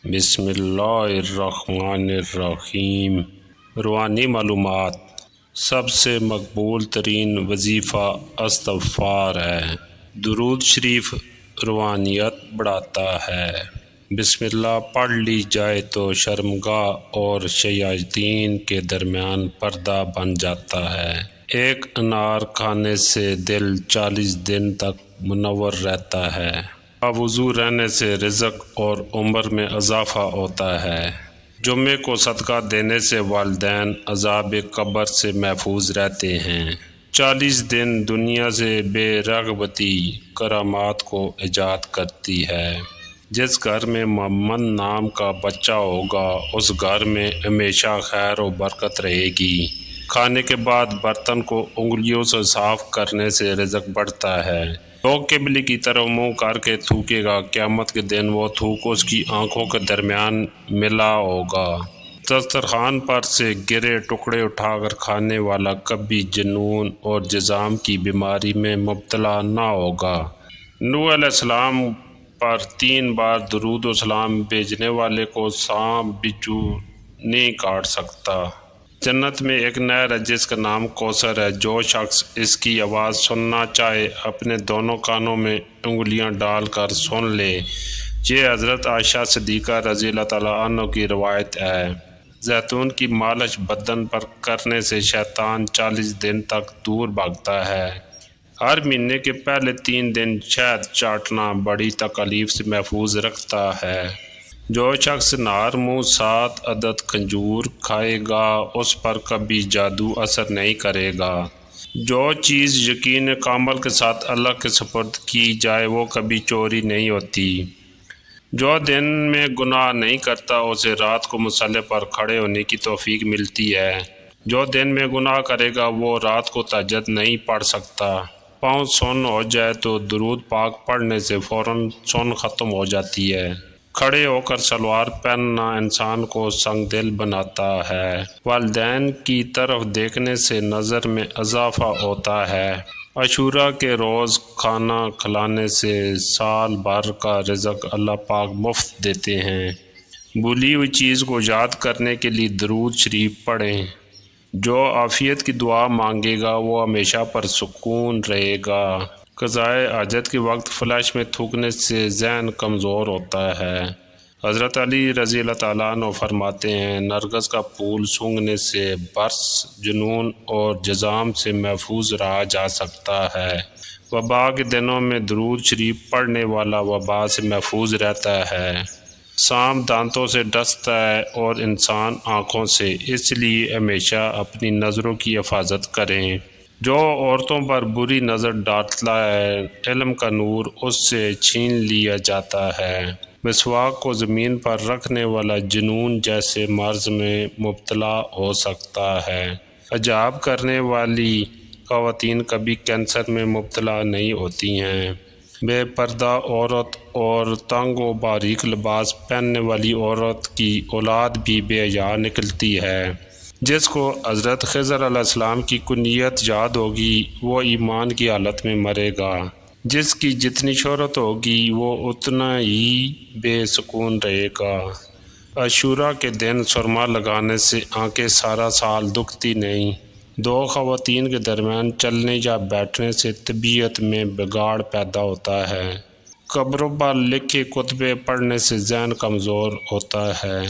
بسم اللہ الرحمن الرحیم۔ روحانی معلومات۔ سب سے مقبول ترین وظیفہ استغفار ہے۔ درود شریف روحانیت بڑھاتا ہے۔ بسم اللہ پڑھ لی جائے تو شرمگاہ اور شیاطین کے درمیان پردہ بن جاتا ہے۔ ایک انار کھانے سے دل 40 دن تک منور رہتا ہے۔ باوضو رہنے سے رزق اور عمر میں اضافہ ہوتا ہے۔ جمعے کو صدقہ دینے سے والدین عذاب قبر سے محفوظ رہتے ہیں۔ 40 دن دنیا سے بے رغبتی کرامات کو ایجاد کرتی ہے۔ جس گھر میں محمد نام کا بچہ ہوگا اس گھر میں ہمیشہ خیر و برکت رہے گی۔ کھانے کے بعد برتن کو انگلیوں سے صاف کرنے سے رزق بڑھتا ہے۔ جو قبلے کی طرف منہ کر کے تھوکے گا قیامت کے دن وہ تھوک اس کی آنکھوں کے درمیان ملا ہوگا۔ دسترخوان پر سے گرے ٹکڑے اٹھا کر کھانے والا کبھی جنون اور جذام کی بیماری میں مبتلا نہ ہوگا۔ نوح علیہ السلام پر 3 بار درود و سلام بھیجنے والے کو سانپ بچھو نہیں کاٹ سکتا۔ جنت میں ایک نہر ہے جس کا نام کوثر ہے۔ جو شخص اس کی آواز سننا چاہے اپنے دونوں کانوں میں انگلیاں ڈال کر سن لے۔ یہ حضرت عائشہ صدیقہ رضی اللہ تعالیٰ عنہ کی روایت ہے۔ زیتون کی مالش بدن پر کرنے سے شیطان 40 دن تک دور بھاگتا ہے۔ ہر مہینے کے پہلے 3 دن شہد چاٹنا بڑی تکالیف سے محفوظ رکھتا ہے۔ جو شخص نہار منہ 7 عدد کھجور کھائے گا اس پر کبھی جادو اثر نہیں کرے گا۔ جو چیز یقین کامل کے ساتھ اللہ کے سپرد کی جائے وہ کبھی چوری نہیں ہوتی۔ جو دن میں گناہ نہیں کرتا اسے رات کو مصلی پر کھڑے ہونے کی توفیق ملتی ہے۔ جو دن میں گناہ کرے گا وہ رات کو تہجد نہیں پڑھ سکتا۔ پاؤں سن ہو جائے تو درود پاک پڑھنے سے فوراً سن ختم ہو جاتی ہے۔ کھڑے ہو کر سلوار پہننا انسان کو سنگ دل بناتا ہے۔ والدین کی طرف دیکھنے سے نظر میں اضافہ ہوتا ہے۔ عاشوراء کے روز کھانا کھلانے سے سال بھر کا رزق اللہ پاک مفت دیتے ہیں۔ بھولی ہوئی چیز کو یاد کرنے کے لیے درود شریف پڑھیں۔ جو عافیت کی دعا مانگے گا وہ ہمیشہ پرسکون رہے گا۔ قضائے حاجت کے وقت فلش میں تھوکنے سے ذہن کمزور ہوتا ہے۔ حضرت علی رضی اللہ تعالیٰ عنہ فرماتے ہیں نرگس کا پھول سونگھنے سے برس، جنون اور جذام سے محفوظ رہا جا سکتا ہے۔ وبا کے دنوں میں درود شریف پڑھنے والا وبا سے محفوظ رہتا ہے۔ سانپ دانتوں سے ڈستا ہے اور انسان آنکھوں سے، اس لیے ہمیشہ اپنی نظروں کی حفاظت کریں۔ جو عورتوں پر بری نظر ڈالتا ہے علم کا نور اس سے چھین لیا جاتا ہے۔ مسواک کو زمین پر رکھنے والا جنون جیسے مرض میں مبتلا ہو سکتا ہے۔ حجاب کرنے والی خواتین کبھی کینسر میں مبتلا نہیں ہوتی ہیں۔ بے پردہ عورت اور تنگ و باریک لباس پہننے والی عورت کی اولاد بھی بے حیا نکلتی ہے۔ جس کو حضرت خضر علیہ السلام کی کنیت یاد ہوگی وہ ایمان کی حالت میں مرے گا۔ جس کی جتنی شہرت ہوگی وہ اتنا ہی بے سکون رہے گا۔ عاشوراء کے دن سرما لگانے سے آنکھیں سارا سال دکھتی نہیں۔ 2 خواتین کے درمیان چلنے یا بیٹھنے سے طبیعت میں بگاڑ پیدا ہوتا ہے۔ قبروں پر لکھے کتبے پڑھنے سے ذہن کمزور ہوتا ہے۔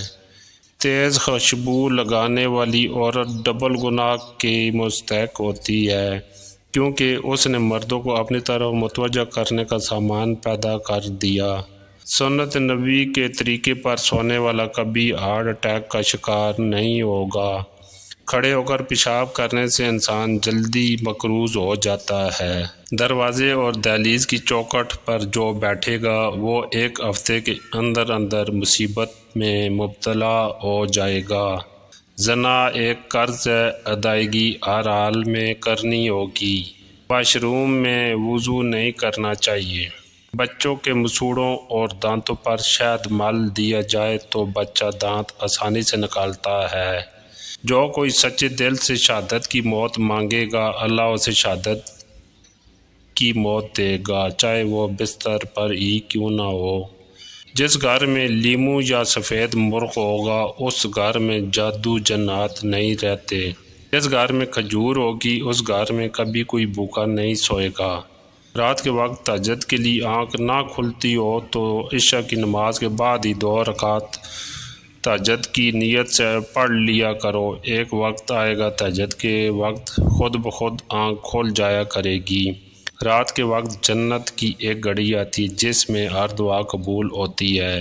تیز خوشبو لگانے والی عورت ڈبل گناہ کی مستحق ہوتی ہے کیونکہ اس نے مردوں کو اپنی طرف متوجہ کرنے کا سامان پیدا کر دیا۔ سنت نبوی کے طریقے پر سونے والا کبھی ہارٹ اٹیک کا شکار نہیں ہوگا۔ کھڑے ہو کر پیشاب کرنے سے انسان جلدی مقروض ہو جاتا ہے۔ دروازے اور دہلیز کی چوکھٹ پر جو بیٹھے گا وہ 1 ہفتے کے اندر اندر مصیبت میں مبتلا ہو جائے گا۔ زنا ایک قرض ہے، ادائیگی ہر حال میں کرنی ہوگی۔ واش روم میں وضو نہیں کرنا چاہیے۔ بچوں کے مسوڑوں اور دانتوں پر شہد مل دیا جائے تو بچہ دانت آسانی سے نکالتا ہے۔ جو کوئی سچے دل سے شہادت کی موت مانگے گا اللہ اسے شہادت کی موت دے گا چاہے وہ بستر پر ہی کیوں نہ ہو۔ جس گھر میں لیمو یا سفید مرغ ہوگا اس گھر میں جادو جنات نہیں رہتے۔ جس گھر میں کھجور ہوگی اس گھر میں کبھی کوئی بھوکا نہیں سوئے گا۔ رات کے وقت تہجد کے لیے آنکھ نہ کھلتی ہو تو عشاء کی نماز کے بعد ہی 2 رکعت تہجد کی نیت سے پڑھ لیا کرو۔ ایک وقت آئے گا تہجد کے وقت خود بخود آنکھ کھول جایا کرے گی۔ رات کے وقت جنت کی ایک گھڑی آتی جس میں ہر دعا قبول ہوتی ہے۔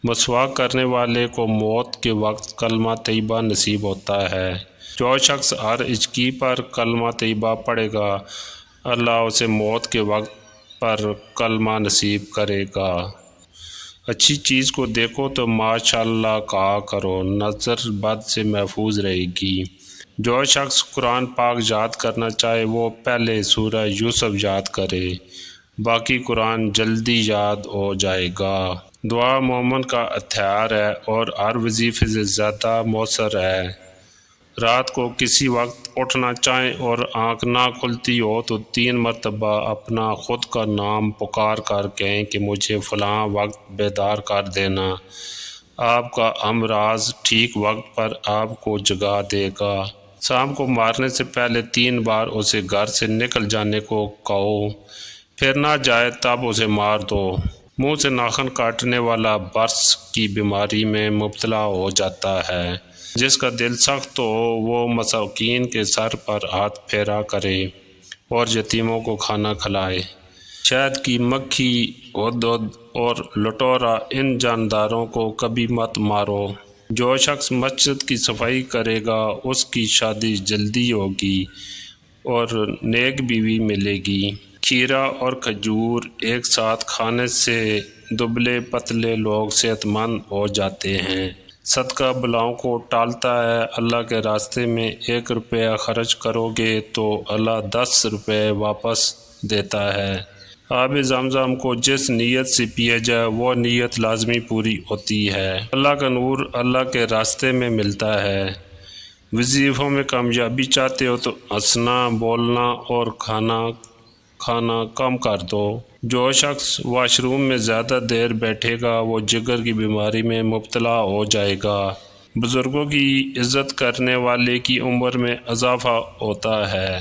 مسواک کرنے والے کو موت کے وقت کلمہ طیبہ نصیب ہوتا ہے۔ جو شخص ہر ہچکی پر کلمہ طیبہ پڑھے گا اللہ اسے موت کے وقت پر کلمہ نصیب کرے گا۔ اچھی چیز کو دیکھو تو ماشاءاللہ کہا کرو، نظر بد سے محفوظ رہے گی۔ جو شخص قرآن پاک یاد کرنا چاہے وہ پہلے سورہ یوسف یاد کرے، باقی قرآن جلدی یاد ہو جائے گا۔ دعا مومن کا ہتھیار ہے اور ہر وظیفے سے زیادہ مؤثر ہے۔ رات کو کسی وقت اٹھنا چاہیں اور آنکھ نہ کھلتی ہو تو 3 مرتبہ اپنا خود کا نام پکار کر کہیں کہ مجھے فلاں وقت بیدار کر دینا۔ آپ کا امراض ٹھیک وقت پر آپ کو جگا دے گا۔ شام کو مارنے سے پہلے 3 بار اسے گھر سے نکل جانے کو کہو، پھر نہ جائے تب اسے مار دو۔ منہ سے ناخن کاٹنے والا برس کی بیماری میں مبتلا ہو جاتا ہے۔ جس کا دل سخت ہو وہ مساکین کے سر پر ہاتھ پھیرا کرے اور یتیموں کو کھانا کھلائے۔ شہد کی مکھی، ہدہد اور لٹورا ان جانداروں کو کبھی مت مارو۔ جو شخص مسجد کی صفائی کرے گا اس کی شادی جلدی ہوگی اور نیک بیوی ملے گی۔ کھیرا اور کھجور ایک ساتھ کھانے سے دبلے پتلے لوگ صحت مند ہو جاتے ہیں۔ صدقہ بلاؤں کو ٹالتا ہے۔ اللہ کے راستے میں 1 روپیہ خرچ کرو گے تو اللہ 10 روپے واپس دیتا ہے۔ آب زمزم کو جس نیت سے پیا جائے وہ نیت لازمی پوری ہوتی ہے۔ اللہ کا نور اللہ کے راستے میں ملتا ہے۔ وظیفوں میں کامیابی چاہتے ہو تو ہنسنا، بولنا اور کھانا کم کر دو۔ جو شخص واش روم میں زیادہ دیر بیٹھے گا وہ جگر کی بیماری میں مبتلا ہو جائے گا۔ بزرگوں کی عزت کرنے والے کی عمر میں اضافہ ہوتا ہے۔